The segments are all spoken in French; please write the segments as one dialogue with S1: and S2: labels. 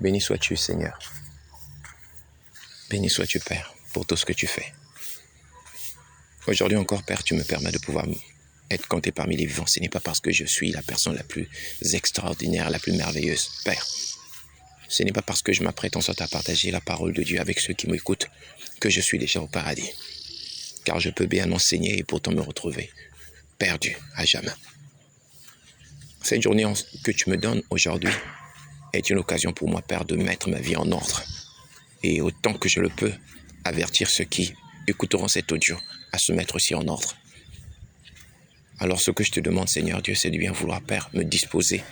S1: Béni sois-tu, Seigneur. Béni sois-tu, Père, pour tout ce que tu fais. Aujourd'hui encore, Père, tu me permets de pouvoir être compté parmi les vivants. Ce n'est pas parce que je suis la personne la plus extraordinaire, la plus merveilleuse. Père, ce n'est pas parce que je m'apprête en sorte à partager la parole de Dieu avec ceux qui m'écoutent que je suis déjà au paradis. Car je peux bien enseigner et pourtant me retrouver perdu à jamais. Cette journée que tu me donnes aujourd'hui est une occasion pour moi, Père, de mettre ma vie en ordre. Et autant que je le peux, avertir ceux qui écouteront cet audio à se mettre aussi en ordre. Alors ce que je te demande, Seigneur Dieu, c'est de bien vouloir, Père, me disposer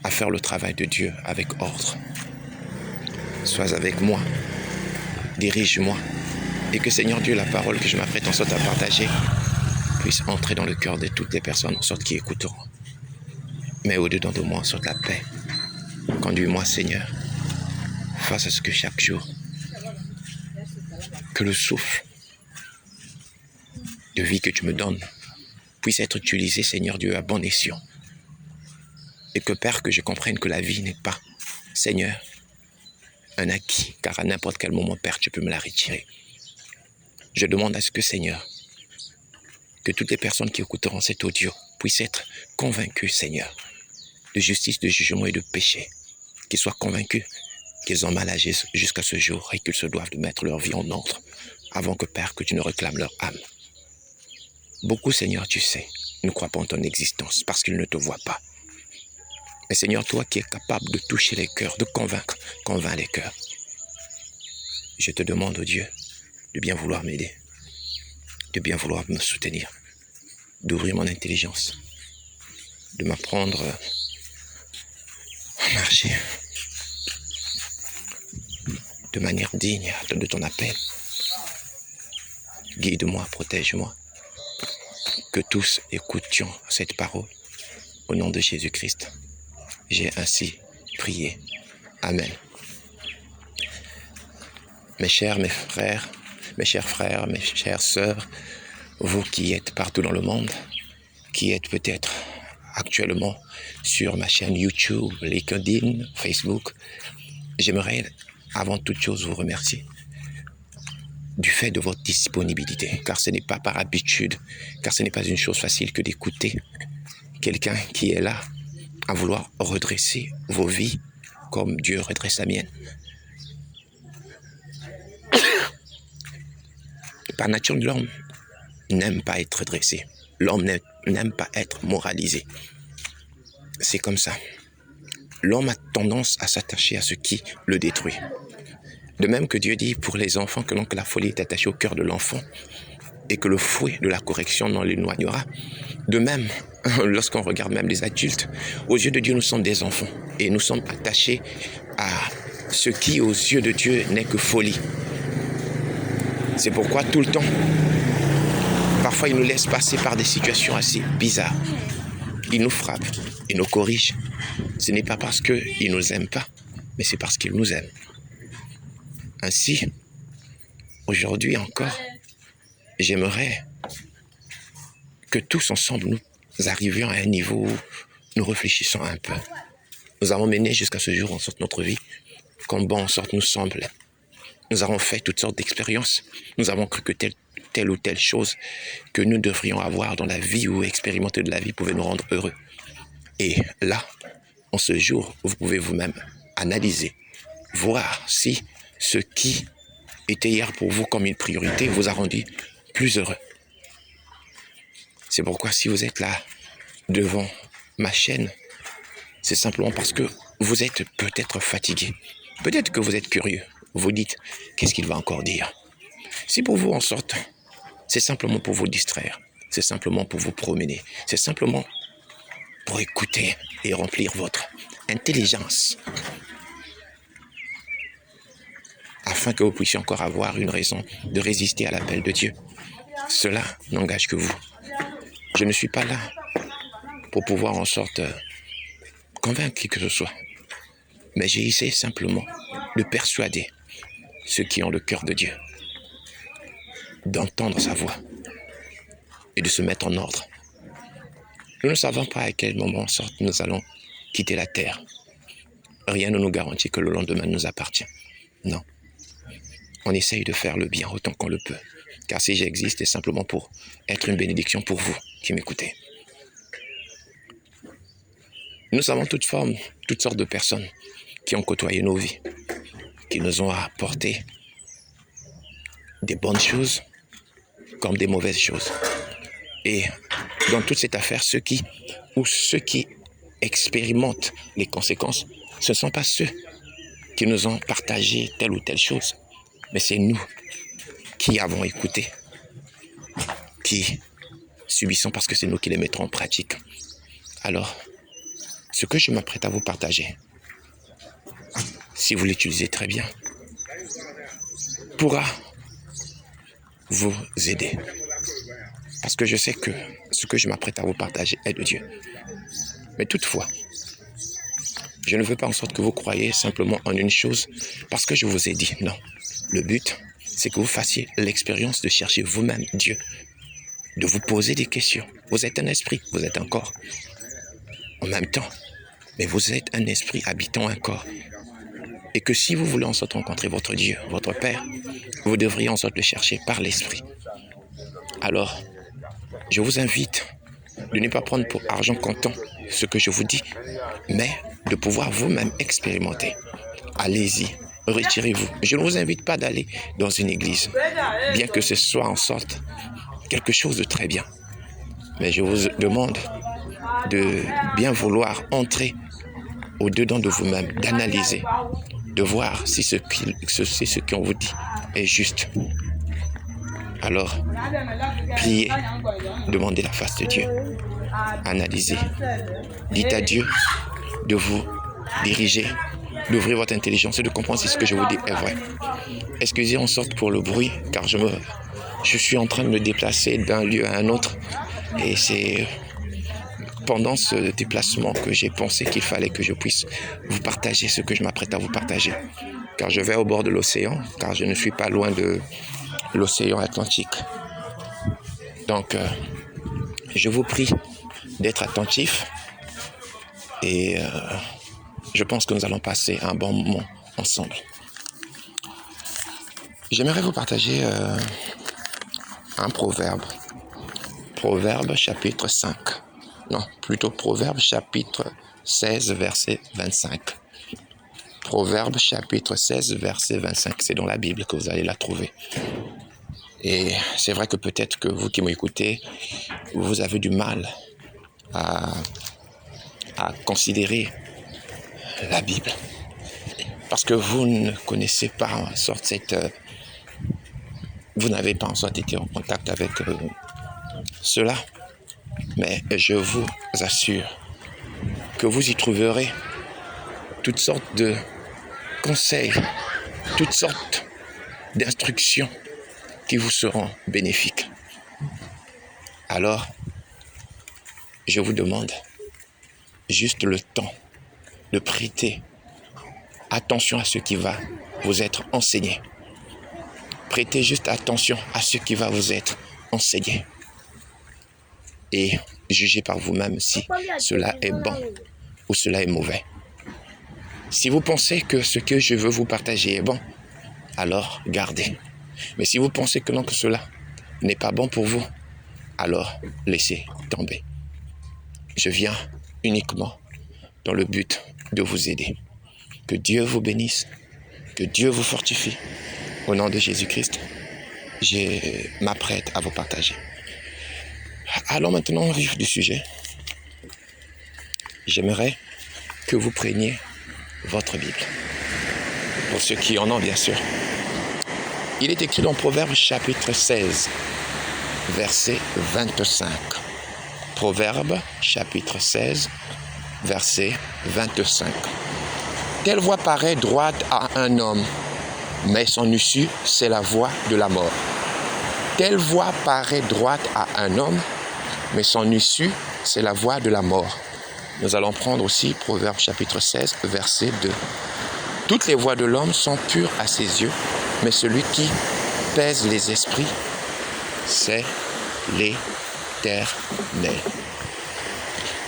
S1: à faire le travail de Dieu avec ordre. Sois avec moi, dirige-moi, et que, Seigneur Dieu, la parole que je m'apprête en sorte à partager puisse entrer dans le cœur de toutes les personnes en sorte qui écouteront. Mais au-dedans de moi, en sorte la paix. Conduis-moi, Seigneur, face à ce que chaque jour, que le souffle de vie que tu me donnes puisse être utilisé, Seigneur Dieu, à bon escient. Et que, Père, que je comprenne que la vie n'est pas, Seigneur, un acquis, car à n'importe quel moment, Père, tu peux me la retirer. Je demande à ce que, Seigneur, que toutes les personnes qui écouteront cet audio puissent être convaincues, Seigneur, de justice, de jugement et de péché, qu'ils soient convaincus qu'ils ont mal agi jusqu'à ce jour et qu'ils se doivent de mettre leur vie en ordre avant que, Père, que tu ne réclames leur âme. Beaucoup, Seigneur, tu sais, ne croient pas en ton existence parce qu'ils ne te voient pas. Mais Seigneur, toi qui es capable de toucher les cœurs, de convaincre, convainc les cœurs. Je te demande, oh Dieu, de bien vouloir m'aider, de bien vouloir me soutenir, d'ouvrir mon intelligence, de m'apprendre à marcher de manière digne de ton appel. Guide-moi, protège-moi. Que tous écoutions cette parole. Au nom de Jésus-Christ, j'ai ainsi prié. Amen. Mes chers frères, mes chères sœurs, vous qui êtes partout dans le monde, qui êtes peut-être actuellement sur ma chaîne YouTube, LinkedIn, Facebook, j'aimerais avant toute chose vous remercier du fait de votre disponibilité, car ce n'est pas par habitude, car ce n'est pas une chose facile que d'écouter quelqu'un qui est là à vouloir redresser vos vies comme Dieu redresse la mienne. Par nature, l'homme n'aime pas être dressé. L'homme n'aime pas être moralisé. C'est comme ça. L'homme a tendance à s'attacher à ce qui le détruit. De même que Dieu dit pour les enfants que donc la folie est attachée au cœur de l'enfant et que le fouet de la correction n'en l'éloignera. De même, lorsqu'on regarde même les adultes, aux yeux de Dieu, nous sommes des enfants et nous sommes attachés à ce qui, aux yeux de Dieu, n'est que folie. C'est pourquoi tout le temps, parfois il nous laisse passer par des situations assez bizarres. Il nous frappe, il nous corrige. Ce n'est pas parce qu'il ne nous aime pas, mais c'est parce qu'il nous aime. Ainsi, aujourd'hui encore, j'aimerais que tous ensemble nous arrivions à un niveau où nous réfléchissons un peu. Nous avons mené jusqu'à ce jour en sorte notre vie, comme bon en sorte nous semble. Nous avons fait toutes sortes d'expériences. Nous avons cru que telle ou telle chose que nous devrions avoir dans la vie ou expérimenter de la vie pouvait nous rendre heureux. Et là, en ce jour, vous pouvez vous-même analyser, voir si ce qui était hier pour vous comme une priorité vous a rendu plus heureux. C'est pourquoi si vous êtes là devant ma chaîne, c'est simplement parce que vous êtes peut-être fatigué. Peut-être que vous êtes curieux. Vous dites, qu'est-ce qu'il va encore dire? Si pour vous en sorte, c'est simplement pour vous distraire. C'est simplement pour vous promener. C'est simplement pour écouter et remplir votre intelligence. Afin que vous puissiez encore avoir une raison de résister à l'appel de Dieu. Cela n'engage que vous. Je ne suis pas là pour pouvoir en sorte convaincre qui que ce soit. Mais j'ai essayé simplement de persuader ceux qui ont le cœur de Dieu d'entendre sa voix et de se mettre en ordre. Nous ne savons pas à quel moment en sorte nous allons quitter la terre. rien ne nous garantit que le lendemain nous appartient. Non. On essaye de faire le bien autant qu'on le peut. Car si j'existe, c'est simplement pour être une bénédiction pour vous qui m'écoutez. Nous avons toutes sortes de personnes qui ont côtoyé nos vies, qui nous ont apporté des bonnes choses comme des mauvaises choses. Et dans toute cette affaire, ceux qui expérimentent les conséquences, ce ne sont pas ceux qui nous ont partagé telle ou telle chose, mais c'est nous qui avons écouté, qui subissons parce que c'est nous qui les mettrons en pratique. Alors, ce que je m'apprête à vous partager, si vous l'utilisez très bien, pourra vous aider. Parce que je sais que ce que je m'apprête à vous partager est de Dieu. Mais toutefois, je ne veux pas en sorte que vous croyiez simplement en une chose parce que je vous ai dit non. Le but, c'est que vous fassiez l'expérience de chercher vous-même Dieu, de vous poser des questions. Vous êtes un esprit, vous êtes un corps. En même temps, mais vous êtes un esprit habitant un corps. Et que si vous voulez en sorte rencontrer votre Dieu, votre Père, vous devriez en sorte le chercher par l'esprit. Alors, je vous invite de ne pas prendre pour argent comptant ce que je vous dis, mais de pouvoir vous-même expérimenter. Allez-y, retirez-vous. Je ne vous invite pas d'aller dans une église, bien que ce soit en sorte quelque chose de très bien. Mais je vous demande de bien vouloir entrer au-dedans de vous-même, d'analyser, de voir si ce qu'on vous dit est juste. Alors, priez, demandez la face de Dieu, analysez, dites à Dieu de vous diriger, d'ouvrir votre intelligence et de comprendre si ce que je vous dis est vrai. Excusez en sorte pour le bruit, car je suis en train de me déplacer d'un lieu à un autre et c'est pendant ce déplacement que j'ai pensé qu'il fallait que je puisse vous partager ce que je m'apprête à vous partager. Car je vais au bord de l'océan, car je ne suis pas loin de l'océan Atlantique. Donc, je vous prie d'être attentifs et je pense que nous allons passer un bon moment ensemble. J'aimerais vous partager un proverbe. Proverbe chapitre 5. Non, plutôt Proverbe chapitre 16, verset 25. Proverbe chapitre 16, verset 25. C'est dans la Bible que vous allez la trouver. Et c'est vrai que peut-être que vous qui m'écoutez, vous avez du mal à considérer la Bible. Parce que vous ne connaissez pas en sorte vous n'avez pas en sorte été en contact avec cela. Mais je vous assure que vous y trouverez toutes sortes de conseils, toutes sortes d'instructions qui vous seront bénéfiques. Alors, je vous demande juste le temps de prêter attention à ce qui va vous être enseigné. Prêtez juste attention à ce qui va vous être enseigné. Et jugez par vous-même si cela est bon ou cela est mauvais. Si vous pensez que ce que je veux vous partager est bon, alors gardez. Mais si vous pensez que non, que cela n'est pas bon pour vous, alors laissez tomber. Je viens uniquement dans le but de vous aider. Que Dieu vous bénisse, que Dieu vous fortifie. Au nom de Jésus-Christ, je m'apprête à vous partager. Allons maintenant au vif du sujet. J'aimerais que vous preniez votre Bible. Pour ceux qui en ont, bien sûr. Il est écrit dans Proverbe chapitre 16, verset 25. Proverbe chapitre 16, verset 25. Telle voie paraît droite à un homme, mais son issue, c'est la voie de la mort. Telle voie paraît droite à un homme, mais son issue, c'est la voie de la mort. Nous allons prendre aussi Proverbe chapitre 16, verset 2. Toutes les voies de l'homme sont pures à ses yeux, mais celui qui pèse les esprits, c'est l'Éternel.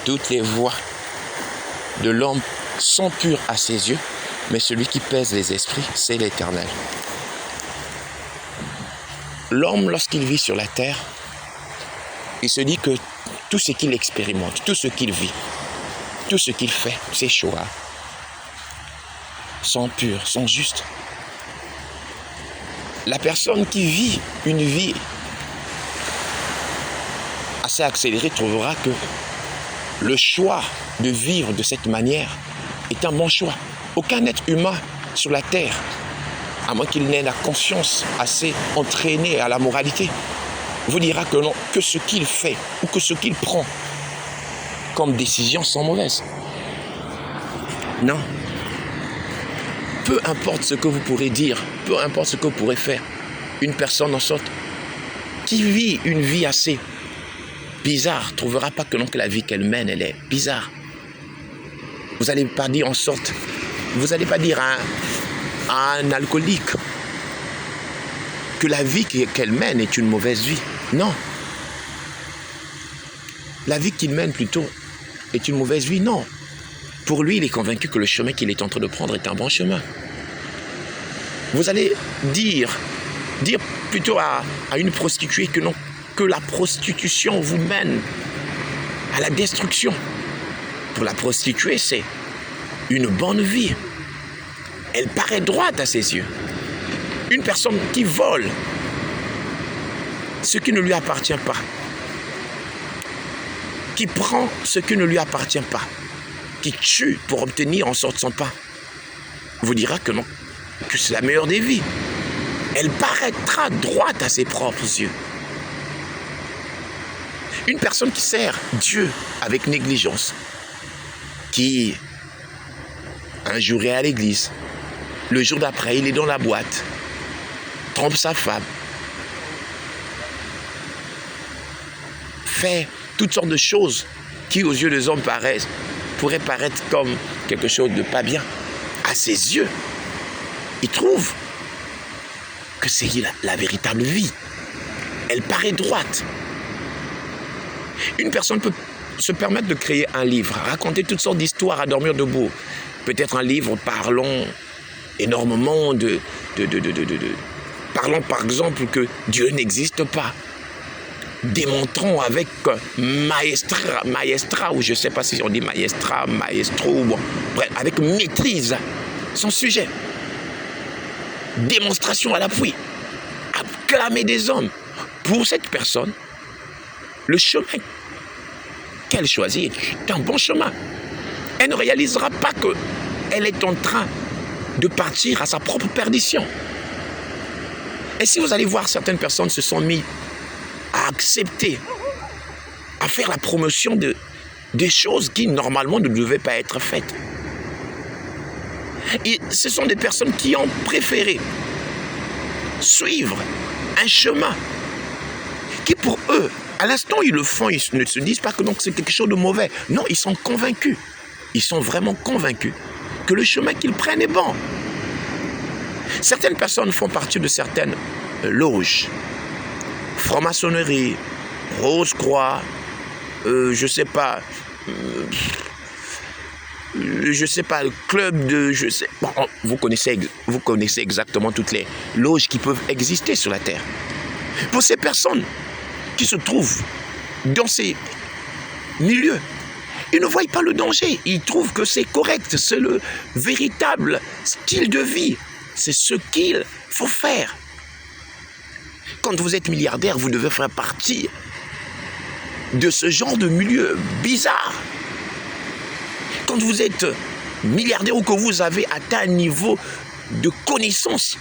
S1: Toutes les voies de l'homme sont purs à ses yeux, mais celui qui pèse les esprits, c'est l'Éternel. L'homme, lorsqu'il vit sur la terre, il se dit que tout ce qu'il expérimente, tout ce qu'il vit, tout ce qu'il fait, ses choix, sont purs, sont justes. La personne qui vit une vie assez accélérée trouvera que le choix de vivre de cette manière est un bon choix. Aucun être humain sur la terre, à moins qu'il n'ait la conscience assez entraînée à la moralité, vous dira que non, que ce qu'il fait ou que ce qu'il prend comme décision sont mauvaises. Non. Peu importe ce que vous pourrez dire, peu importe ce que vous pourrez faire, une personne en sorte qui vit une vie assez bizarre ne trouvera pas que non que la vie qu'elle mène, elle est bizarre. Vous n'allez pas dire en sorte, vous n'allez pas dire à un alcoolique que la vie qu'elle mène est une mauvaise vie. Non. La vie qu'il mène plutôt est une mauvaise vie. Non. Pour lui, il est convaincu que le chemin qu'il est en train de prendre est un bon chemin. Vous allez dire plutôt à une prostituée que non, que la prostitution vous mène à la destruction. Pour la prostituée, c'est une bonne vie. Elle paraît droite à ses yeux. Une personne qui vole ce qui ne lui appartient pas, qui prend ce qui ne lui appartient pas, qui tue pour obtenir en sorte son pain, vous dira que non, que c'est la meilleure des vies. Elle paraîtra droite à ses propres yeux. Une personne qui sert Dieu avec négligence, qui un jour est à l'église, le jour d'après il est dans la boîte, trompe sa femme, fait toutes sortes de choses qui aux yeux des hommes pourraient paraître comme quelque chose de pas bien. À ses yeux, il trouve que c'est la véritable vie. Elle paraît droite. Une personne peut se permettre de créer un livre, raconter toutes sortes d'histoires à dormir debout. Peut-être un livre parlant énormément parlons par exemple que Dieu n'existe pas. Démontrons avec maestra, ou je ne sais pas si on dit maestra, maestro, bon, bref, avec maîtrise son sujet. Démonstration à l'appui. Acclamer des hommes. Pour cette personne, le chemin qu'elle choisit est un bon chemin. Elle ne réalisera pas qu'elle est en train de partir à sa propre perdition. Et si vous allez voir, certaines personnes se sont mises à accepter, à faire la promotion des choses qui normalement ne devaient pas être faites. Et ce sont des personnes qui ont préféré suivre un chemin qui pour eux, à l'instant ils le font, ils ne se disent pas que donc c'est quelque chose de mauvais. Non, ils sont convaincus. Ils sont vraiment convaincus que le chemin qu'ils prennent est bon. Certaines personnes font partie de certaines loges, franc-maçonnerie, Rose-Croix, je sais pas, le club de, bon, vous connaissez exactement toutes les loges qui peuvent exister sur la terre. Pour ces personnes qui se trouvent dans ces milieux, ils ne voient pas le danger, ils trouvent que c'est correct, c'est le véritable style de vie, c'est ce qu'il faut faire. Quand vous êtes milliardaire, vous devez faire partie de ce genre de milieu bizarre. Quand vous êtes milliardaire ou que vous avez atteint un niveau de connaissance,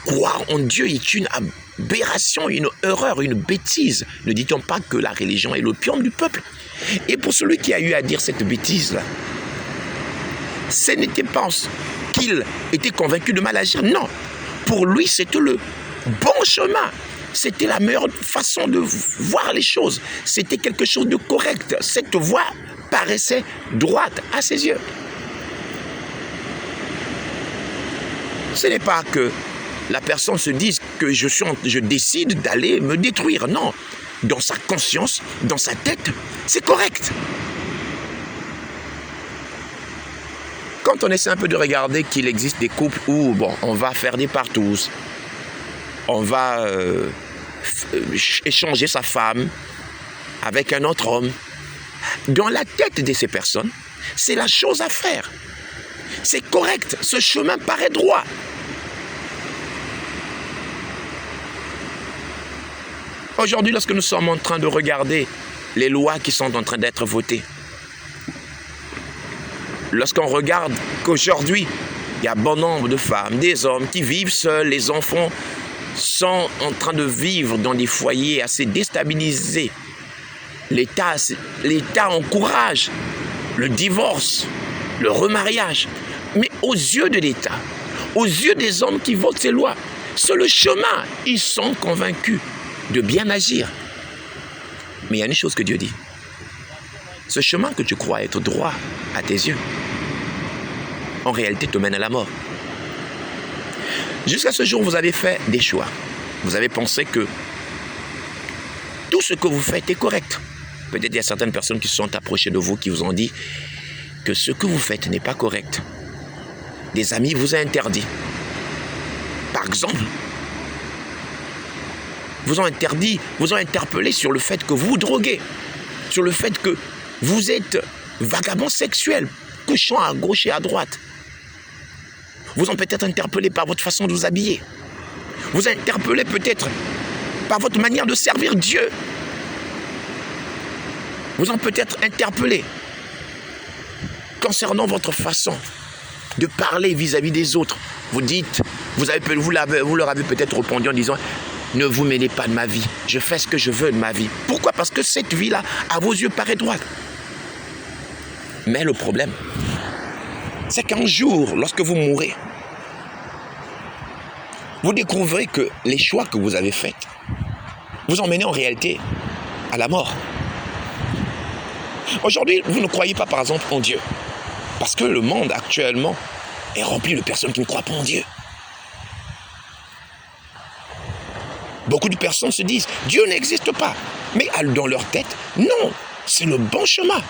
S1: croire en Dieu est une aberration, une erreur, une bêtise. Ne dit-on pas que la religion est l'opium du peuple? Et pour celui qui a eu à dire cette bêtise-là, ce n'était pas qu'il était convaincu de mal agir. Non, pour lui, c'était le bon chemin. C'était la meilleure façon de voir les choses. C'était quelque chose de correct. Cette voie paraissait droite à ses yeux. Ce n'est pas que la personne se dise que je décide d'aller me détruire. Non, dans sa conscience, dans sa tête, c'est correct. quand on essaie un peu de regarder qu'il existe des couples où, bon, on va faire des partous, on va échanger sa femme avec un autre homme, dans la tête de ces personnes, c'est la chose à faire. C'est correct, ce chemin paraît droit. Aujourd'hui, lorsque nous sommes en train de regarder les lois qui sont en train d'être votées, lorsqu'on regarde qu'aujourd'hui, il y a bon nombre de femmes, des hommes qui vivent seuls, les enfants sont en train de vivre dans des foyers assez déstabilisés. L'État encourage le divorce, le remariage. Mais aux yeux de l'État, aux yeux des hommes qui votent ces lois, c'est le chemin. Ils sont convaincus de bien agir. Mais il y a une chose que Dieu dit. Ce chemin que tu crois être droit à tes yeux, en réalité te mène à la mort. Jusqu'à ce jour, vous avez fait des choix. Vous avez pensé que tout ce que vous faites est correct. Peut-être il y a certaines personnes qui se sont approchées de vous, qui vous ont dit que ce que vous faites n'est pas correct. Des amis vous ont interdit. Par exemple, vous ont interdit, vous ont interpellé sur le fait que vous vous droguez, sur le fait que vous êtes vagabond sexuel, couchant à gauche et à droite. Vous ont peut-être interpellé par votre façon de vous habiller. Vous interpellé peut-être par votre manière de servir Dieu. Vous ont peut-être interpellé concernant votre façon de parler vis-à-vis des autres. Vous dites, vous leur avez peut-être répondu en disant « Ne vous mêlez pas de ma vie, je fais ce que je veux de ma vie. » Pourquoi? Parce que cette vie-là, à vos yeux, paraît droite. Mais le problème, c'est qu'un jour, lorsque vous mourrez, vous découvrez que les choix que vous avez faits vous emmènent en réalité à la mort. Aujourd'hui, vous ne croyez pas par exemple en Dieu. Parce que le monde actuellement est rempli de personnes qui ne croient pas en Dieu. Beaucoup de personnes se disent, Dieu n'existe pas. Mais dans leur tête, non, c'est le bon chemin.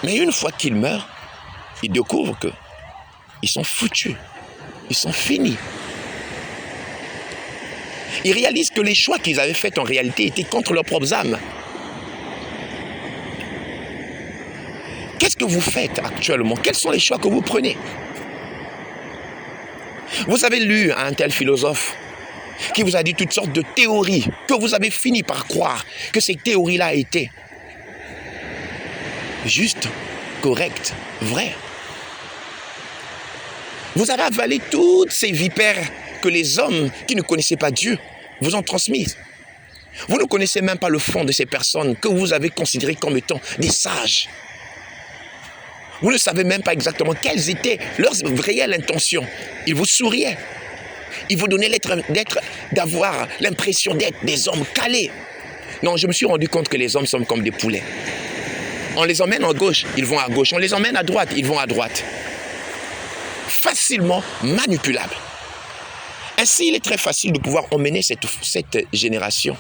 S1: Mais une fois qu'ils meurent, ils découvrent qu'ils sont foutus, ils sont finis. Ils réalisent que les choix qu'ils avaient faits en réalité étaient contre leurs propres âmes. Qu'est-ce que vous faites actuellement? Quels sont les choix que vous prenez? Vous avez lu un tel philosophe qui vous a dit toutes sortes de théories, que vous avez fini par croire que ces théories-là étaient justes, correctes, vraies. Vous avez avalé toutes ces vipères que les hommes qui ne connaissaient pas Dieu vous ont transmises. Vous ne connaissez même pas le fond de ces personnes que vous avez considérées comme étant des sages. Vous ne savez même pas exactement quelles étaient leurs réelles intentions. Ils vous souriaient. Ils vous donnaient d'avoir l'impression d'être des hommes calés. Non, je me suis rendu compte que les hommes sont comme des poulets. On les emmène à gauche, ils vont à gauche. On les emmène à droite, ils vont à droite. Facilement manipulables. Ainsi, il est très facile de pouvoir emmener cette génération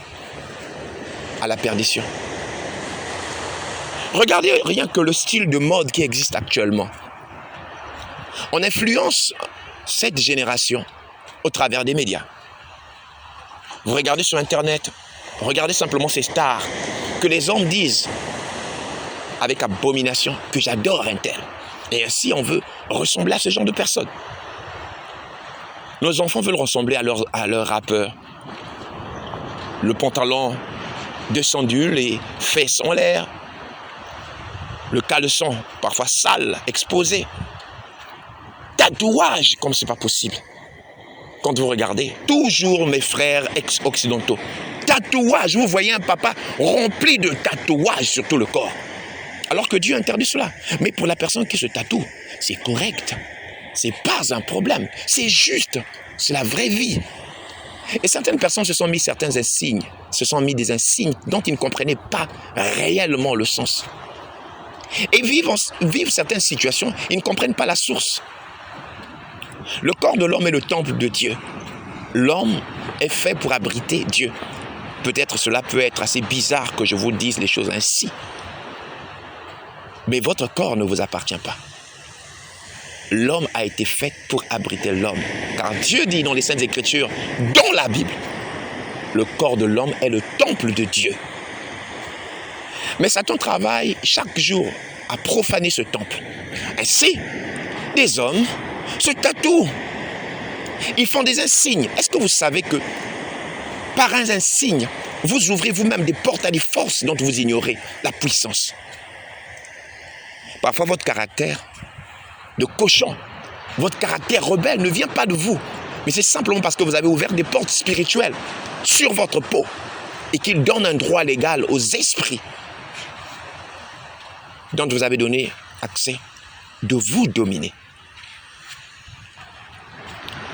S1: à la perdition. Regardez rien que le style de mode qui existe actuellement. On influence cette génération au travers des médias. Vous regardez sur Internet, regardez simplement ces stars que les hommes disent avec abomination que j'adore un tel. Et ainsi, on veut ressembler à ce genre de personnes. Nos enfants veulent ressembler à leur rappeur. Le pantalon descendu, les fesses en l'air, le caleçon parfois sale, exposé. Tatouage comme c'est pas possible. Quand vous regardez, toujours mes frères ex-occidentaux. Tatouage, vous voyez un papa rempli de tatouages sur tout le corps. Alors que Dieu interdit cela. Mais pour la personne qui se tatoue, c'est correct. C'est pas un problème. C'est juste. C'est la vraie vie. Et certaines personnes se sont mis certains insignes, se sont mis des insignes dont ils ne comprenaient pas réellement le sens. Et vivent certaines situations, ils ne comprennent pas la source. Le corps de l'homme est le temple de Dieu. L'homme est fait pour abriter Dieu. Peut-être cela peut être assez bizarre que je vous dise les choses ainsi. Mais votre corps ne vous appartient pas. L'homme a été fait pour abriter l'homme. Car Dieu dit dans les Saintes Écritures, dans la Bible, le corps de l'homme est le temple de Dieu. Mais Satan travaille chaque jour à profaner ce temple. Ainsi, des hommes se tatouent. Ils font des insignes. Est-ce que vous savez que par un insigne, vous ouvrez vous-même des portes à des forces dont vous ignorez la puissance? Parfois, votre caractère de cochon, votre caractère rebelle ne vient pas de vous, mais c'est simplement parce que vous avez ouvert des portes spirituelles sur votre peau et qu'il donne un droit légal aux esprits dont vous avez donné accès de vous dominer.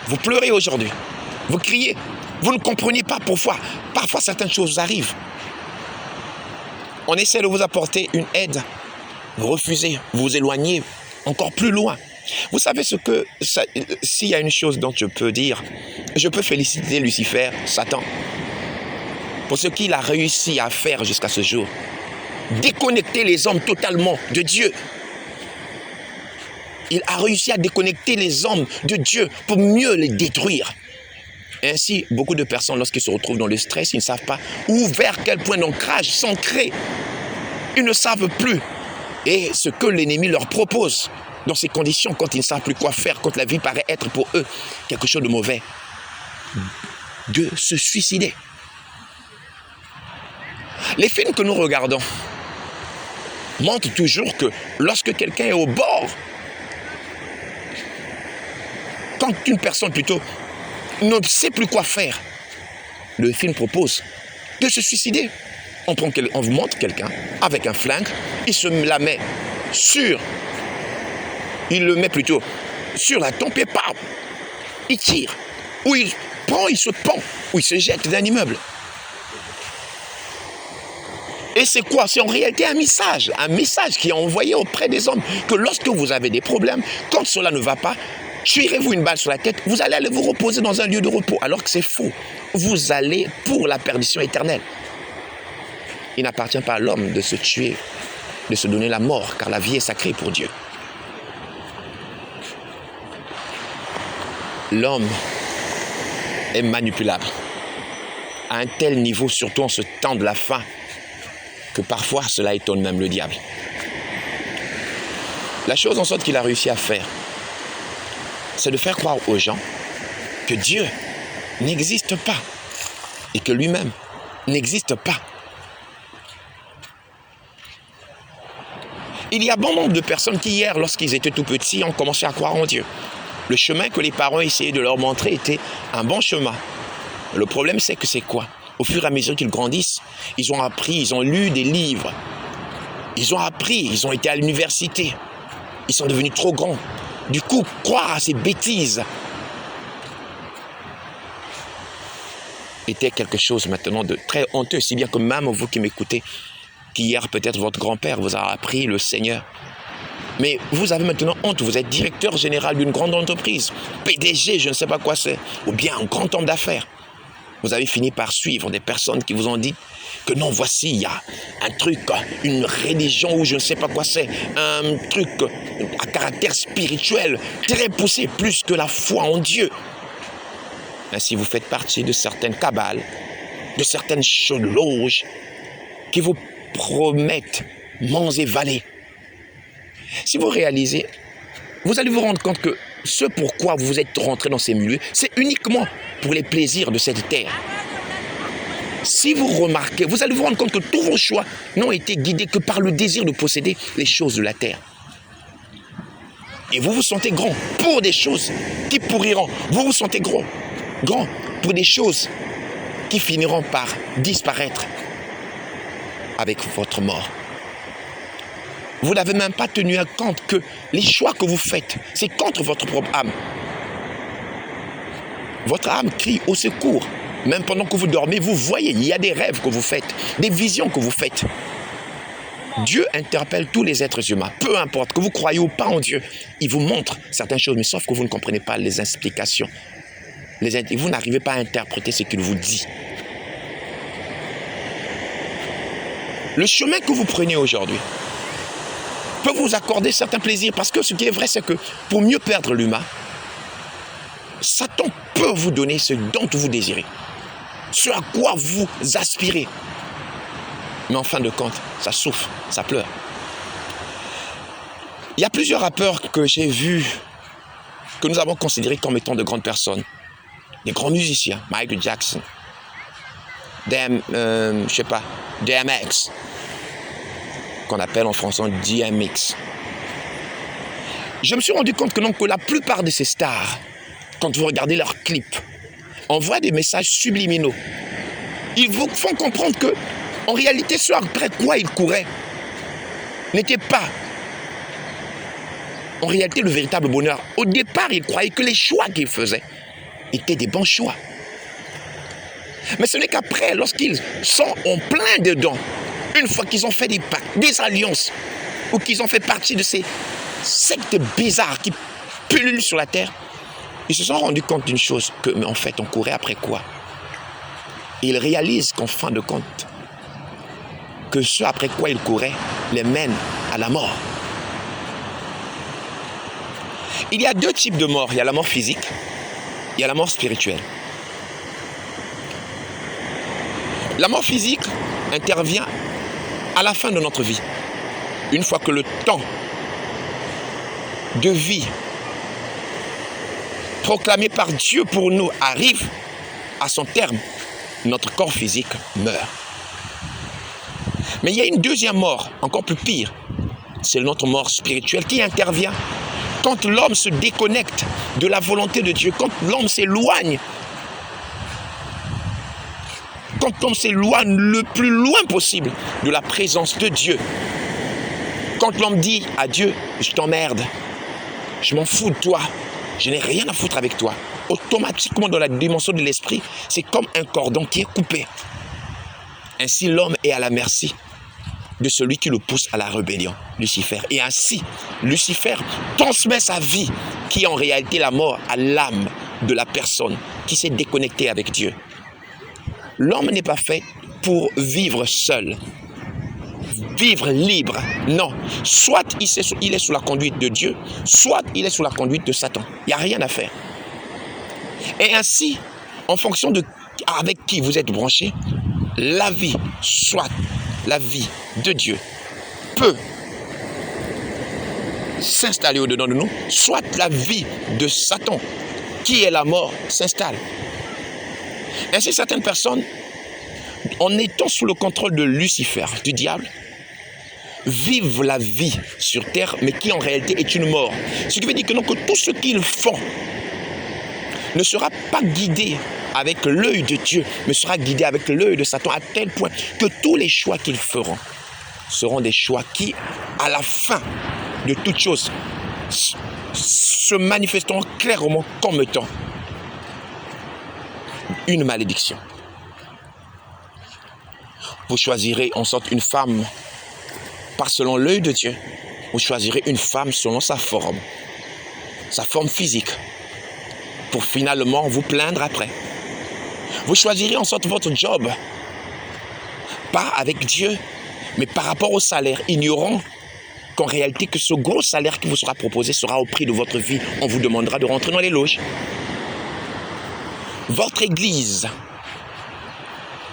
S1: Vous pleurez aujourd'hui, vous criez, vous ne comprenez pas pourquoi. Parfois certaines choses arrivent. On essaie de vous apporter une aide, vous refusez, vous vous éloignez encore plus loin. Vous savez s'il y a une chose dont je peux dire, je peux féliciter Lucifer, Satan, pour ce qu'il a réussi à faire jusqu'à ce jour. Déconnecter les hommes totalement de Dieu. Il a réussi à déconnecter les hommes de Dieu pour mieux les détruire. Ainsi, beaucoup de personnes, lorsqu'ils se retrouvent dans le stress, ils ne savent pas où, vers quel point d'ancrage s'ancrer. Ils ne savent plus. Et ce que l'ennemi leur propose, dans ces conditions, quand ils ne savent plus quoi faire, quand la vie paraît être pour eux quelque chose de mauvais, de se suicider. Les films que nous regardons montrent toujours que lorsque quelqu'un est au bord, quand une personne plutôt ne sait plus quoi faire, le film propose de se suicider. On vous montre quelqu'un avec un flingue, il se la met il le met plutôt sur la tempe et paf, il tire, ou il prend, il se pend, ou il se jette d'un immeuble. Et c'est quoi? C'est en réalité un message qui est envoyé auprès des hommes, que lorsque vous avez des problèmes, quand cela ne va pas, tirez-vous une balle sur la tête, vous allez aller vous reposer dans un lieu de repos, alors que c'est faux. Vous allez pour la perdition éternelle. Il n'appartient pas à l'homme de se tuer, de se donner la mort, car la vie est sacrée pour Dieu. L'homme est manipulable à un tel niveau, surtout en ce temps de la fin, que parfois cela étonne même le diable. La chose en sorte qu'il a réussi à faire, c'est de faire croire aux gens que Dieu n'existe pas et que lui-même n'existe pas. Il y a bon nombre de personnes qui hier, lorsqu'ils étaient tout petits, ont commencé à croire en Dieu. Le chemin que les parents essayaient de leur montrer était un bon chemin. Le problème, c'est que c'est quoi? Au fur et à mesure qu'ils grandissent, ils ont appris, ils ont lu des livres. Ils ont appris, ils ont été à l'université. Ils sont devenus trop grands. Du coup, croire à ces bêtises était quelque chose maintenant de très honteux, si bien que même vous qui m'écoutez, qu'hier peut-être votre grand-père vous a appris le Seigneur. Mais vous avez maintenant honte, vous êtes directeur général d'une grande entreprise, PDG, je ne sais pas quoi c'est, ou bien un grand homme d'affaires. Vous avez fini par suivre des personnes qui vous ont dit que non, voici, il y a un truc, une religion ou je ne sais pas quoi c'est, un truc à caractère spirituel très poussé, plus que la foi en Dieu. Ainsi, vous faites partie de certaines cabales, de certaines loges qui vous promettent monts et vallées. Si vous réalisez, vous allez vous rendre compte que ce pourquoi vous êtes rentré dans ces milieux, c'est uniquement pour les plaisirs de cette terre. Si vous remarquez, vous allez vous rendre compte que tous vos choix n'ont été guidés que par le désir de posséder les choses de la terre. Et vous vous sentez grand pour des choses qui pourriront. Vous vous sentez grand pour des choses qui finiront par disparaître avec votre mort. Vous n'avez même pas tenu compte que les choix que vous faites, c'est contre votre propre âme. Votre âme crie au secours. Même pendant que vous dormez, vous voyez, il y a des rêves que vous faites, des visions que vous faites. Dieu interpelle tous les êtres humains, peu importe que vous croyez ou pas en Dieu. Il vous montre certaines choses, mais sauf que vous ne comprenez pas les explications. Vous n'arrivez pas à interpréter ce qu'il vous dit. Le chemin que vous prenez aujourd'hui, peut vous accorder certains plaisirs, parce que ce qui est vrai, c'est que pour mieux perdre l'humain, Satan peut vous donner ce dont vous désirez, ce à quoi vous aspirez. Mais en fin de compte, ça souffre, ça pleure. Il y a plusieurs rappeurs que j'ai vus, que nous avons considérés comme étant de grandes personnes, des grands musiciens, Michael Jackson, DMX, qu'on appelle en français DMX. Je me suis rendu compte que, non, que la plupart de ces stars, quand vous regardez leurs clips, envoient des messages subliminaux. Ils vous font comprendre que, en réalité, ce après quoi ils couraient n'était pas en réalité le véritable bonheur. Au départ, ils croyaient que les choix qu'ils faisaient étaient des bons choix. Mais ce n'est qu'après, lorsqu'ils sont en plein dedans, une fois qu'ils ont fait des pactes, des alliances, ou qu'ils ont fait partie de ces sectes bizarres qui pullulent sur la terre, ils se sont rendus compte d'une chose, que, mais en fait, on courait après quoi? Ils réalisent qu'en fin de compte, que ce après quoi ils couraient les mène à la mort. Il y a deux types de mort. Il y a la mort physique, il y a la mort spirituelle. La mort physique intervient à la fin de notre vie. Une fois que le temps de vie proclamé par Dieu pour nous arrive à son terme, notre corps physique meurt. Mais il y a une deuxième mort, encore plus pire. C'est notre mort spirituelle qui intervient quand l'homme se déconnecte de la volonté de Dieu, quand l'homme s'éloigne, quand l'homme s'éloigne le plus loin possible de la présence de Dieu. Quand l'homme dit à Dieu, je t'emmerde, je m'en fous de toi, je n'ai rien à foutre avec toi. Automatiquement dans la dimension de l'esprit, c'est comme un cordon qui est coupé. Ainsi l'homme est à la merci de celui qui le pousse à la rébellion, Lucifer. Et ainsi, Lucifer transmet sa vie, qui est en réalité la mort, à l'âme de la personne qui s'est déconnectée avec Dieu. L'homme n'est pas fait pour vivre seul, vivre libre. Non, soit il est sous la conduite de Dieu, soit il est sous la conduite de Satan. Il n'y a rien à faire. Et ainsi, en fonction de avec qui vous êtes branché, la vie, soit la vie de Dieu, peut s'installer au-dedans de nous, soit la vie de Satan, qui est la mort, s'installe. Ainsi, certaines personnes, en étant sous le contrôle de Lucifer, du diable, vivent la vie sur terre, mais qui en réalité est une mort. Ce qui veut dire que, non, que tout ce qu'ils font ne sera pas guidé avec l'œil de Dieu, mais sera guidé avec l'œil de Satan, à tel point que tous les choix qu'ils feront seront des choix qui, à la fin de toute chose, se manifesteront clairement comme étant une malédiction. Vous choisirez en sorte une femme pas selon l'œil de Dieu. Vous choisirez une femme selon sa forme physique, pour finalement vous plaindre après. Vous choisirez en sorte votre job, pas avec Dieu, mais par rapport au salaire, ignorant qu'en réalité que ce gros salaire qui vous sera proposé sera au prix de votre vie. On vous demandera de rentrer dans les loges. Votre église,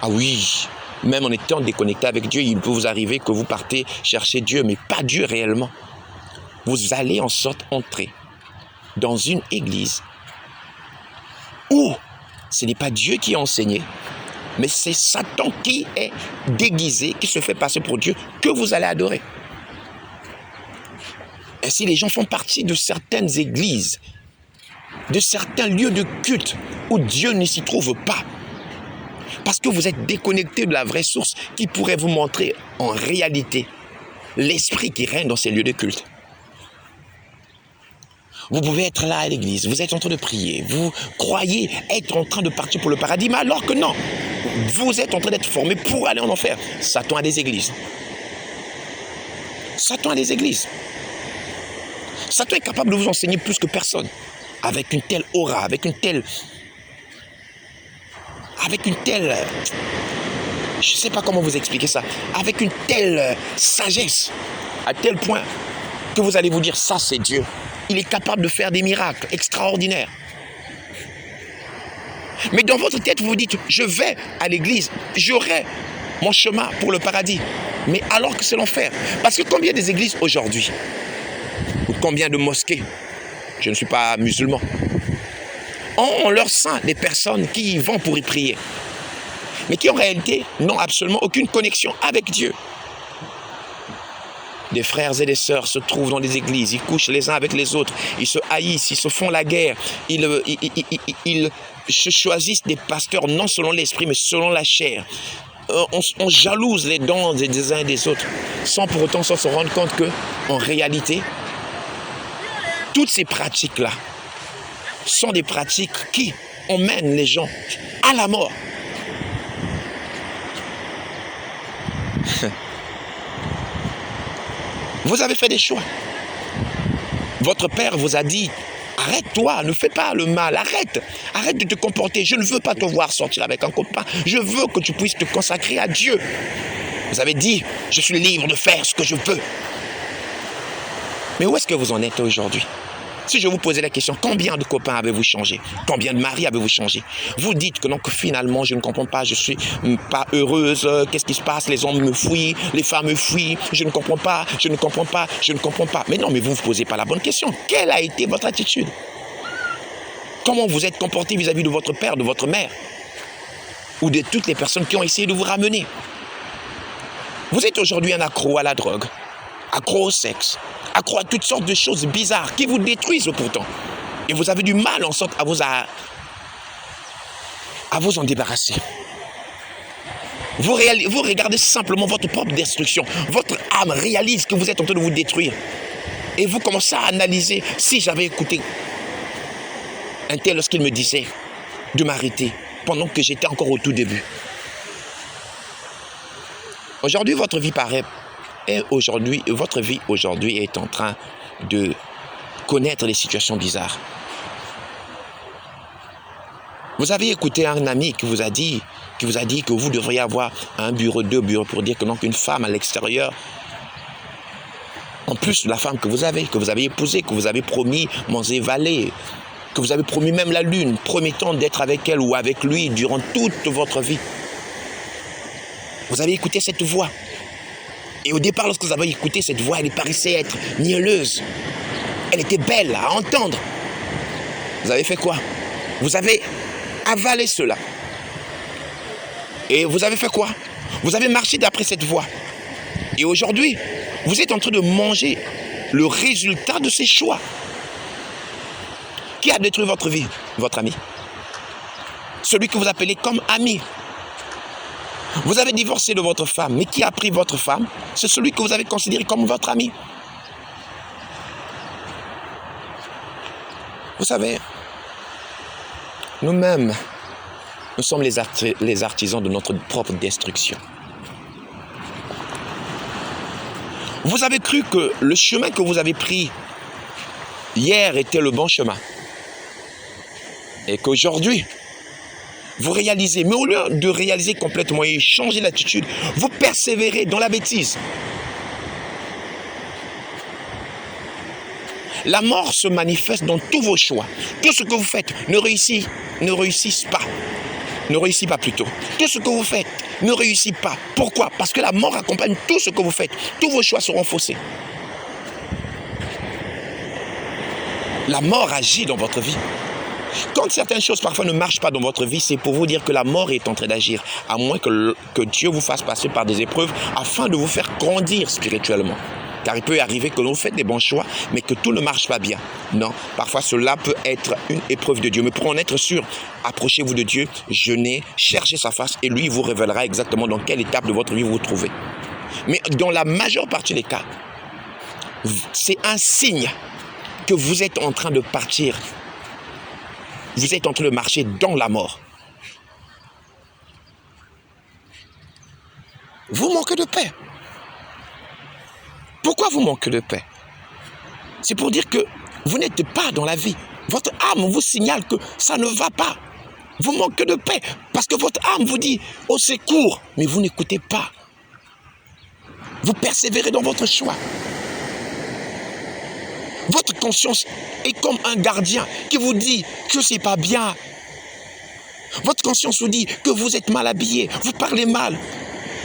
S1: ah oui, même en étant déconnecté avec Dieu, il peut vous arriver que vous partez chercher Dieu, mais pas Dieu réellement. Vous allez en sorte entrer dans une église où ce n'est pas Dieu qui est enseigné, mais c'est Satan qui est déguisé, qui se fait passer pour Dieu, que vous allez adorer. Ainsi, les gens font partie de certaines églises, de certains lieux de culte où Dieu ne s'y trouve pas. Parce que vous êtes déconnecté de la vraie source qui pourrait vous montrer en réalité l'esprit qui règne dans ces lieux de culte. Vous pouvez être là à l'église, vous êtes en train de prier, vous croyez être en train de partir pour le paradis, mais alors que non, vous êtes en train d'être formé pour aller en enfer. Satan a des églises. Satan a des églises. Satan est capable de vous enseigner plus que personne, avec une telle aura, avec une telle, je ne sais pas comment vous expliquer ça, avec une telle sagesse, à tel point que vous allez vous dire, ça c'est Dieu. Il est capable de faire des miracles extraordinaires. Mais dans votre tête, vous vous dites, je vais à l'église, j'aurai mon chemin pour le paradis. Mais alors que c'est l'enfer. Parce que combien des églises aujourd'hui, ou combien de mosquées, je ne suis pas musulman, ont en leur sein des personnes qui y vont pour y prier, mais qui en réalité n'ont absolument aucune connexion avec Dieu. Des frères et des sœurs se trouvent dans les églises, ils couchent les uns avec les autres, ils se haïssent, ils se font la guerre, ils se choisissent des pasteurs non selon l'esprit mais selon la chair. On jalouse les dons des uns et des autres, sans pour autant se rendre compte que, en réalité, toutes ces pratiques-là sont des pratiques qui emmènent les gens à la mort. Vous avez fait des choix. Votre père vous a dit, arrête-toi, ne fais pas le mal, arrête de te comporter, je ne veux pas te voir sortir avec un copain, je veux que tu puisses te consacrer à Dieu. Vous avez dit, je suis libre de faire ce que je veux. Mais où est-ce que vous en êtes aujourd'hui? Si je vous posais la question, combien de copains avez-vous changé? Combien de maris avez-vous changé? Vous dites que non, que finalement, je ne comprends pas, je ne suis pas heureuse, qu'est-ce qui se passe? Les hommes me fuient, les femmes me fuient, je ne comprends pas, je ne comprends pas, je ne comprends pas. Mais non, mais vous ne vous posez pas la bonne question. Quelle a été votre attitude? Comment vous êtes comporté vis-à-vis de votre père, de votre mère? Ou de toutes les personnes qui ont essayé de vous ramener? Vous êtes aujourd'hui un accro à la drogue, accro au sexe, accro à toutes sortes de choses bizarres qui vous détruisent pourtant. Et vous avez du mal en sorte à vous en débarrasser. Vous regardez simplement votre propre destruction. Votre âme réalise que vous êtes en train de vous détruire. Et vous commencez à analyser, si j'avais écouté un tel lorsqu'il me disait de m'arrêter pendant que j'étais encore au tout début. Aujourd'hui, votre vie paraît... Et aujourd'hui, votre vie aujourd'hui est en train de connaître des situations bizarres. Vous avez écouté un ami qui vous a dit que vous devriez avoir un bureau, 2 bureaux pour dire que non, qu'une femme à l'extérieur, en plus de la femme que vous avez épousée, que vous avez promis manger valet, que vous avez promis même la lune, promettant d'être avec elle ou avec lui durant toute votre vie. Vous avez écouté cette voix. Et au départ, lorsque vous avez écouté cette voix, elle paraissait être mielleuse. Elle était belle à entendre. Vous avez fait quoi? Vous avez avalé cela. Et vous avez fait quoi? Vous avez marché d'après cette voix. Et aujourd'hui, vous êtes en train de manger le résultat de ces choix. Qui a détruit votre vie? Votre ami. Celui que vous appelez comme ami. Vous avez divorcé de votre femme, mais qui a pris votre femme? C'est celui que vous avez considéré comme votre ami. Vous savez, nous-mêmes, nous sommes les artisans de notre propre destruction. Vous avez cru que le chemin que vous avez pris hier était le bon chemin. Et qu'aujourd'hui, vous réalisez, mais au lieu de réaliser complètement et changer l'attitude, vous persévérez dans la bêtise. La mort se manifeste dans tous vos choix. Tout ce que vous faites ne réussit pas plutôt. Tout ce que vous faites ne réussit pas. Pourquoi? Parce que la mort accompagne tout ce que vous faites. Tous vos choix seront faussés. La mort agit dans votre vie. Quand certaines choses parfois ne marchent pas dans votre vie, c'est pour vous dire que la mort est en train d'agir, à moins que Dieu vous fasse passer par des épreuves afin de vous faire grandir spirituellement. Car il peut arriver que vous faites des bons choix, mais que tout ne marche pas bien. Non, parfois cela peut être une épreuve de Dieu. Mais pour en être sûr, approchez-vous de Dieu, jeûnez, cherchez sa face et lui vous révélera exactement dans quelle étape de votre vie vous vous trouvez. Mais dans la majeure partie des cas, c'est un signe que vous êtes en train de partir. Vous êtes en train de marcher dans la mort. Vous manquez de paix. Pourquoi vous manquez de paix? C'est pour dire que vous n'êtes pas dans la vie. Votre âme vous signale que ça ne va pas. Vous manquez de paix parce que votre âme vous dit au secours, mais vous n'écoutez pas. Vous persévérez dans votre choix. Votre conscience est comme un gardien qui vous dit que c'est pas bien. Votre conscience vous dit que vous êtes mal habillé, vous parlez mal,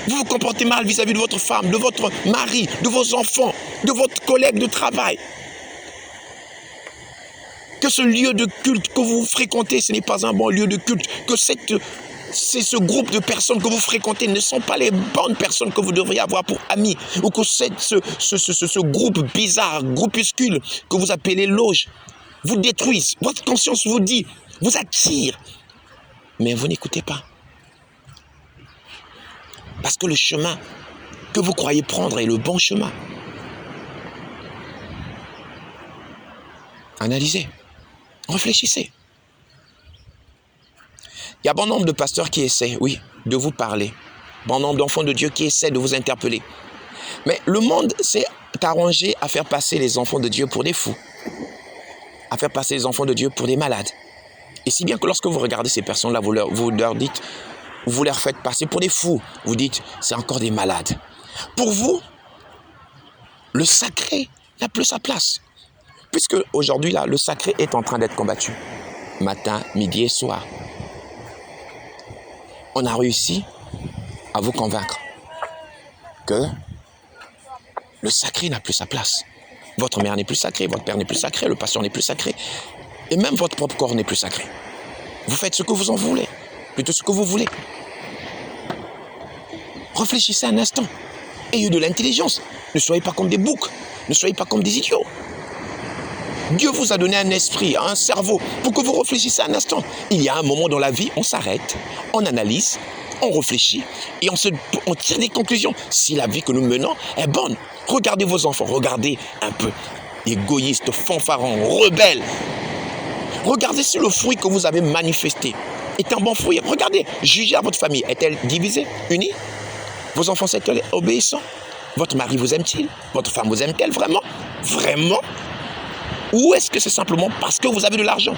S1: vous vous comportez mal vis-à-vis de votre femme, de votre mari, de vos enfants, de votre collègue de travail. Que ce lieu de culte que vous fréquentez, ce n'est pas un bon lieu de culte, que c'est ce groupe de personnes que vous fréquentez ne sont pas les bonnes personnes que vous devriez avoir pour amis, ou que ce groupe bizarre, groupuscule que vous appelez loge, vous détruisent. Votre conscience vous dit, vous attire, mais vous n'écoutez pas. Parce que le chemin que vous croyez prendre est le bon chemin. Analysez, réfléchissez. Il y a bon nombre de pasteurs qui essaient, oui, de vous parler. Bon nombre d'enfants de Dieu qui essaient de vous interpeller. Mais le monde s'est arrangé à faire passer les enfants de Dieu pour des fous. À faire passer les enfants de Dieu pour des malades. Et si bien que lorsque vous regardez ces personnes-là, vous leur dites, vous leur faites passer pour des fous. Vous dites, c'est encore des malades. Pour vous, le sacré n'a plus sa place. Puisque aujourd'hui, là, le sacré est en train d'être combattu. Matin, midi et soir. On a réussi à vous convaincre que le sacré n'a plus sa place. Votre mère n'est plus sacrée, votre père n'est plus sacré, le pasteur n'est plus sacré, et même votre propre corps n'est plus sacré. Vous faites ce que vous en voulez, plutôt ce que vous voulez. Réfléchissez un instant. Ayez de l'intelligence. Ne soyez pas comme des boucs, ne soyez pas comme des idiots. Dieu vous a donné un esprit, un cerveau, pour que vous réfléchissiez un instant. Il y a un moment dans la vie, on s'arrête, on analyse, on réfléchit et on tire des conclusions. Si la vie que nous menons est bonne, regardez vos enfants, regardez un peu, égoïstes, fanfarons, rebelles. Regardez si le fruit que vous avez manifesté est un bon fruit. Regardez, jugez à votre famille. Est-elle divisée, unie? Vos enfants sont-ils obéissants? Votre mari vous aime-t-il? Votre femme vous aime-t-elle vraiment? Vraiment? Ou est-ce que c'est simplement parce que vous avez de l'argent?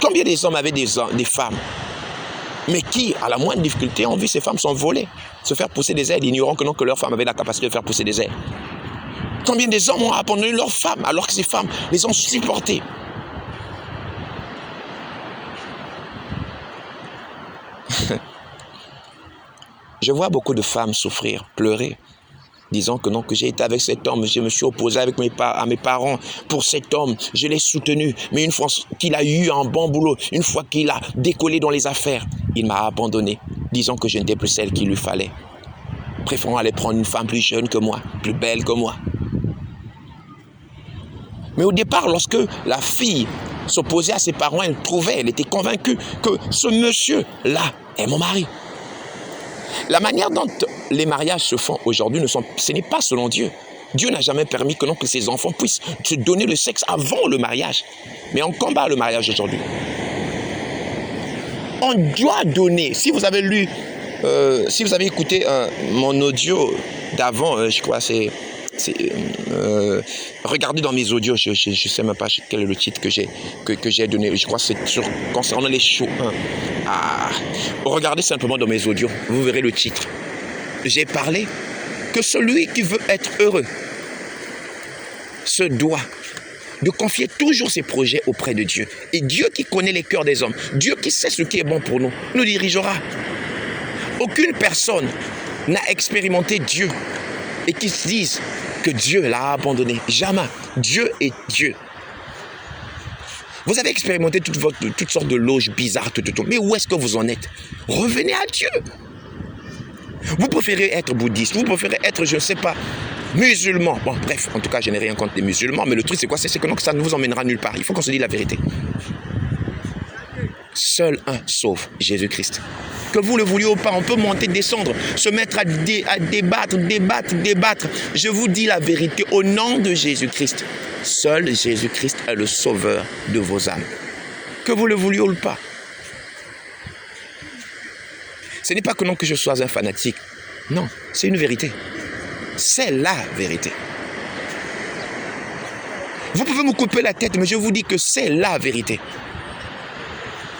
S1: Combien des hommes avaient des femmes, mais qui, à la moindre difficulté, ont vu ces femmes s'envoler, se faire pousser des ailes, ignorant que non, que leur femme avait la capacité de faire pousser des ailes? Combien des hommes ont abandonné leurs femmes, alors que ces femmes les ont supportées? Je vois beaucoup de femmes souffrir, pleurer, disant que non, que j'ai été avec cet homme, je me suis opposé avec à mes parents pour cet homme, je l'ai soutenu, mais une fois qu'il a eu un bon boulot, une fois qu'il a décollé dans les affaires, il m'a abandonné, disant que je n'étais plus celle qu'il lui fallait, préférant aller prendre une femme plus jeune que moi, plus belle que moi. Mais au départ, lorsque la fille s'opposait à ses parents, elle était convaincue que ce monsieur-là est mon mari. La manière dont les mariages se font aujourd'hui, ce n'est pas selon Dieu. Dieu n'a jamais permis que ses enfants puissent se donner le sexe avant le mariage. Mais on combat le mariage aujourd'hui. On doit donner. Si vous avez écouté mon audio d'avant, je crois, regardez dans mes audios, je ne sais même pas quel est le titre que j'ai donné. Je crois que c'est concernant les shows 1. Regardez simplement dans mes audios, vous verrez le titre. J'ai parlé que celui qui veut être heureux se doit de confier toujours ses projets auprès de Dieu. Et Dieu qui connaît les cœurs des hommes, Dieu qui sait ce qui est bon pour nous, nous dirigera. Aucune personne n'a expérimenté Dieu et qui se disent que Dieu l'a abandonné. Jamais. Dieu est Dieu. Vous avez expérimenté toutes sortes de loges bizarres, mais où est-ce que vous en êtes? Revenez à Dieu. Vous préférez être bouddhiste, vous préférez être, je ne sais pas, musulman. Bon, bref, en tout cas, je n'ai rien contre les musulmans, mais le truc, c'est quoi? C'est que ça ne vous emmènera nulle part. Il faut qu'on se dise la vérité. Seul un sauve, Jésus-Christ. Que vous le vouliez ou pas, on peut monter, descendre, se mettre à débattre. Je vous dis la vérité, au nom de Jésus-Christ. Seul Jésus-Christ est le sauveur de vos âmes. Que vous le vouliez ou pas. Ce n'est pas que non que je sois un fanatique. Non, c'est une vérité. C'est la vérité. Vous pouvez me couper la tête, mais je vous dis que c'est la vérité.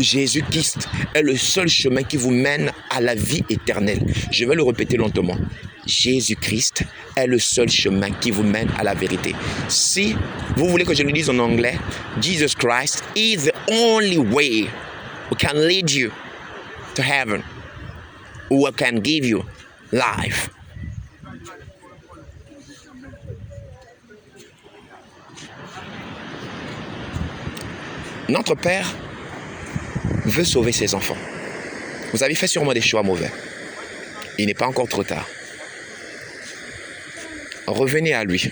S1: Jésus-Christ est le seul chemin qui vous mène à la vie éternelle. Je vais le répéter lentement. Jésus-Christ est le seul chemin qui vous mène à la vérité. Si vous voulez que je le dise en anglais, Jesus Christ is the only way who can lead you to heaven, who can give you life. Notre Père veut sauver ses enfants. Vous avez fait sûrement des choix mauvais. Il n'est pas encore trop tard. Revenez à lui.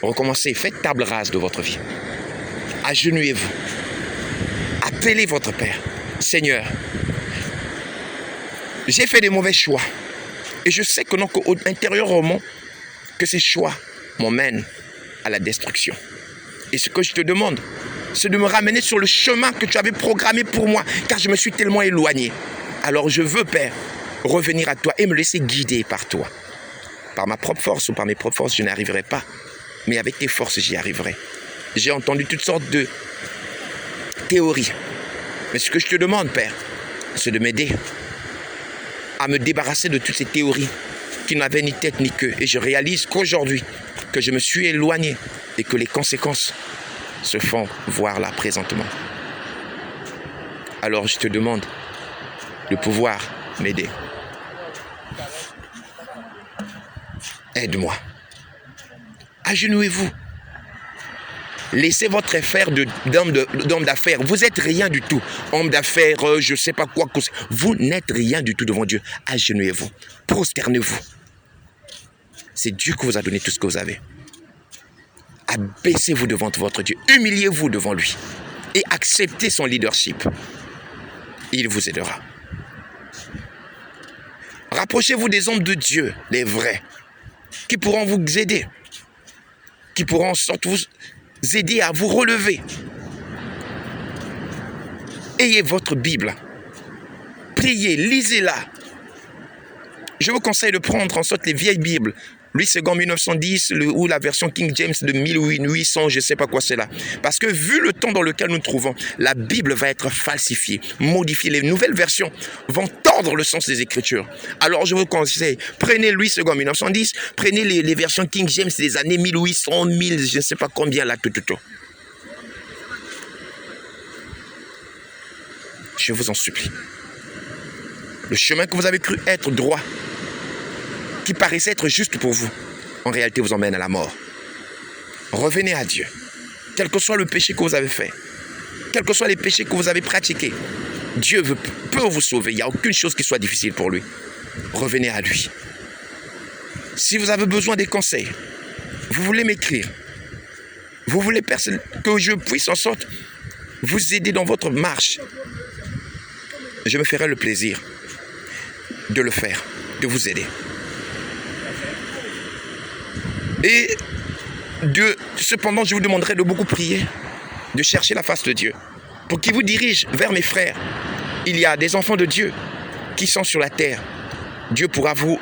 S1: Recommencez. Faites table rase de votre vie. Agenouillez-vous. Appelez votre Père. Seigneur, j'ai fait des mauvais choix. Et je sais que intérieurement, que ces choix m'emmènent à la destruction. Et ce que je te demande, c'est de me ramener sur le chemin que tu avais programmé pour moi, car je me suis tellement éloigné. Alors je veux, Père, revenir à toi et me laisser guider par toi. Par ma propre force ou par mes propres forces, je n'y arriverai pas. Mais avec tes forces, j'y arriverai. J'ai entendu toutes sortes de théories. Mais ce que je te demande, Père, c'est de m'aider à me débarrasser de toutes ces théories qui n'avaient ni tête ni queue. Et je réalise qu'aujourd'hui, que je me suis éloigné et que les conséquences se font voir là présentement. Alors je te demande de pouvoir m'aider. Aide-moi. Agenouillez-vous. Laissez votre affaire d'homme d'affaires. Vous n'êtes rien du tout. Homme d'affaires, je ne sais pas quoi. Vous n'êtes rien du tout devant Dieu. Agenouillez-vous. Prosternez-vous. C'est Dieu qui vous a donné tout ce que vous avez. Abaissez-vous devant votre Dieu. Humiliez-vous devant lui. Et acceptez son leadership. Il vous aidera. Rapprochez-vous des hommes de Dieu, les vrais, qui pourront vous aider. Qui pourront en sorte vous aider à vous relever. Ayez votre Bible. Priez, lisez-la. Je vous conseille de prendre en sorte les vieilles Bibles. Louis II 1910 ou la version King James de 1800, je ne sais pas quoi c'est là. Parce que vu le temps dans lequel nous nous trouvons, la Bible va être falsifiée, modifiée. Les nouvelles versions vont tordre le sens des Écritures. Alors je vous conseille, prenez Louis II 1910, prenez les versions King James des années 1800, 1000, je ne sais pas combien là, tout. Je vous en supplie. Le chemin que vous avez cru être droit, qui paraissait être juste pour vous, en réalité vous emmène à la mort. Revenez à Dieu. Quel que soit le péché que vous avez fait, quels que soient les péchés que vous avez pratiqués, Dieu peut vous sauver. Il n'y a aucune chose qui soit difficile pour lui. Revenez à lui. Si vous avez besoin des conseils, vous voulez m'écrire, vous voulez que je puisse en sorte vous aider dans votre marche, je me ferai le plaisir de le faire, de vous aider. Et cependant, je vous demanderai de beaucoup prier, de chercher la face de Dieu, pour qu'il vous dirige vers mes frères. Il y a des enfants de Dieu qui sont sur la terre. Dieu pourra vous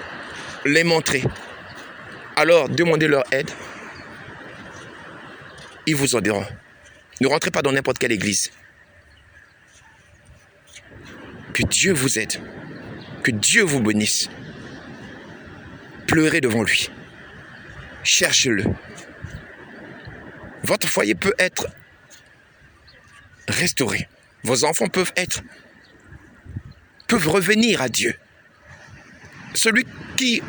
S1: les montrer. Alors, demandez leur aide. Ils vous aideront. Ne rentrez pas dans n'importe quelle église. Que Dieu vous aide. Que Dieu vous bénisse. Pleurez devant lui. Cherchez-le. Votre foyer peut être restauré. Vos enfants peuvent revenir à Dieu. Celui qui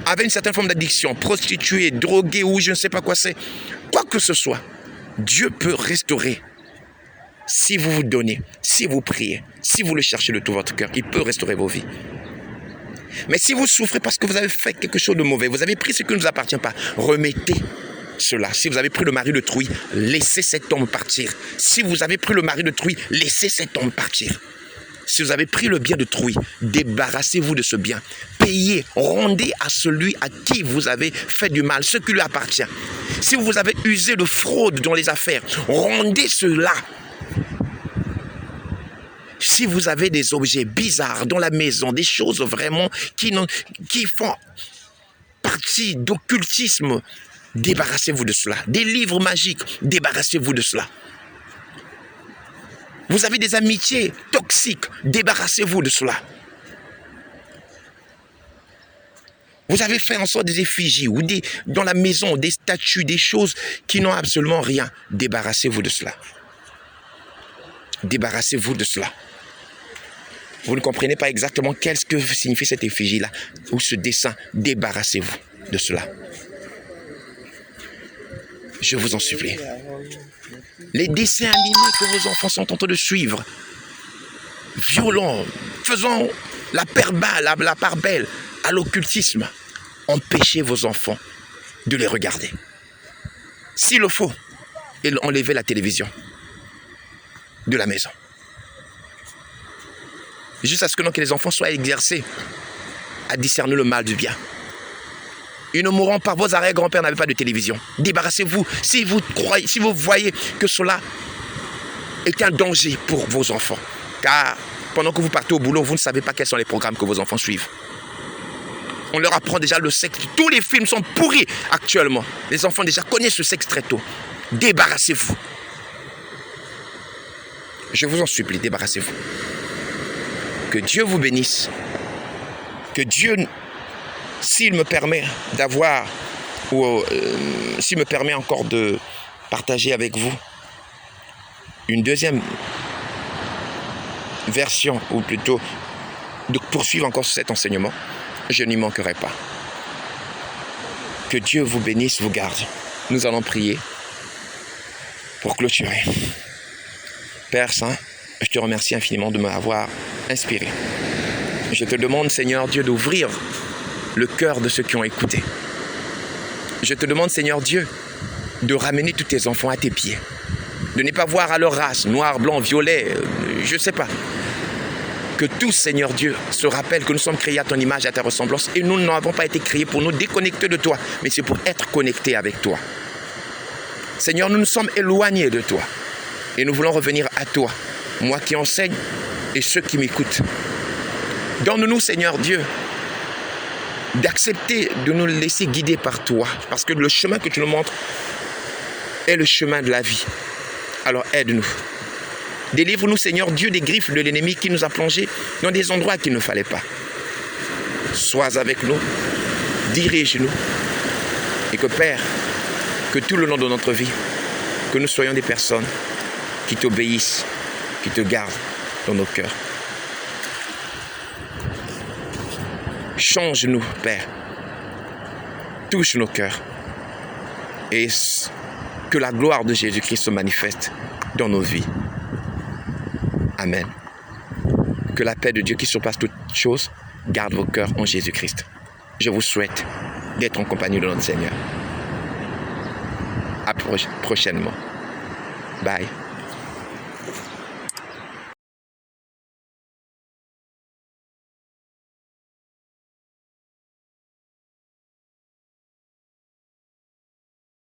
S1: avait une certaine forme d'addiction, prostitué, drogué ou je ne sais pas quoi c'est, quoi que ce soit, Dieu peut restaurer. Si vous vous donnez, si vous priez, si vous le cherchez de tout votre cœur, il peut restaurer vos vies. Mais si vous souffrez parce que vous avez fait quelque chose de mauvais, vous avez pris ce qui ne vous appartient pas, remettez cela. Si vous avez pris le mari de Trouille, laissez cet homme partir. Si vous avez pris le mari de Trouille, laissez cet homme partir. Si vous avez pris le bien de Trouille, débarrassez-vous de ce bien. Payez, rendez à celui à qui vous avez fait du mal, ce qui lui appartient. Si vous avez usé de fraude dans les affaires, rendez cela. Si vous avez des objets bizarres dans la maison, des choses vraiment qui font partie d'occultisme, débarrassez-vous de cela. Des livres magiques, débarrassez-vous de cela. Vous avez des amitiés toxiques, débarrassez-vous de cela. Vous avez fait en sorte des effigies ou dans la maison, des statues, des choses qui n'ont absolument rien. Débarrassez-vous de cela. Débarrassez-vous de cela. Vous ne comprenez pas exactement qu'est-ce que signifie cette effigie-là ou ce dessin. Débarrassez-vous de cela. Je vous en supplie. Les dessins animés que vos enfants sont en train de suivre, violents, faisant la part belle à l'occultisme, empêchez vos enfants de les regarder. S'il le faut, enlevez la télévision de la maison. Juste à ce que les enfants soient exercés à discerner le mal du bien. Ils ne mourront pas. Vos arrière-grands-pères n'avaient pas de télévision. Débarrassez-vous. Si vous voyez que cela est un danger pour vos enfants. Car pendant que vous partez au boulot, vous ne savez pas quels sont les programmes que vos enfants suivent. On leur apprend déjà le sexe. Tous les films sont pourris actuellement. Les enfants déjà connaissent le sexe très tôt. Débarrassez-vous. Je vous en supplie, débarrassez-vous. Que Dieu vous bénisse. Que Dieu, s'il me permet d'avoir, ou s'il me permet encore de partager avec vous une deuxième version, ou plutôt de poursuivre encore cet enseignement, je n'y manquerai pas. Que Dieu vous bénisse, vous garde. Nous allons prier pour clôturer. Père Saint, je te remercie infiniment de m'avoir inspiré. Je te demande, Seigneur Dieu, d'ouvrir le cœur de ceux qui ont écouté. Je te demande, Seigneur Dieu, de ramener tous tes enfants à tes pieds. De ne pas voir à leur race, noir, blanc, violet, je ne sais pas. Que tous, Seigneur Dieu, se rappellent que nous sommes créés à ton image et à ta ressemblance et nous n'avons pas été créés pour nous déconnecter de toi, mais c'est pour être connectés avec toi. Seigneur, nous nous sommes éloignés de toi et nous voulons revenir à toi, moi qui enseigne et ceux qui m'écoutent. Donne-nous, Seigneur Dieu, d'accepter de nous laisser guider par toi, parce que le chemin que tu nous montres est le chemin de la vie. Alors aide-nous. Délivre-nous, Seigneur Dieu, des griffes de l'ennemi qui nous a plongés dans des endroits qu'il ne fallait pas. Sois avec nous, dirige-nous, et que Père, que tout le long de notre vie, que nous soyons des personnes qui t'obéissent, qui te gardent dans nos cœurs. Change-nous, Père. Touche nos cœurs. Et que la gloire de Jésus-Christ se manifeste dans nos vies. Amen. Que la paix de Dieu qui surpasse toutes choses garde vos cœurs en Jésus-Christ. Je vous souhaite d'être en compagnie de notre Seigneur. À prochainement. Bye.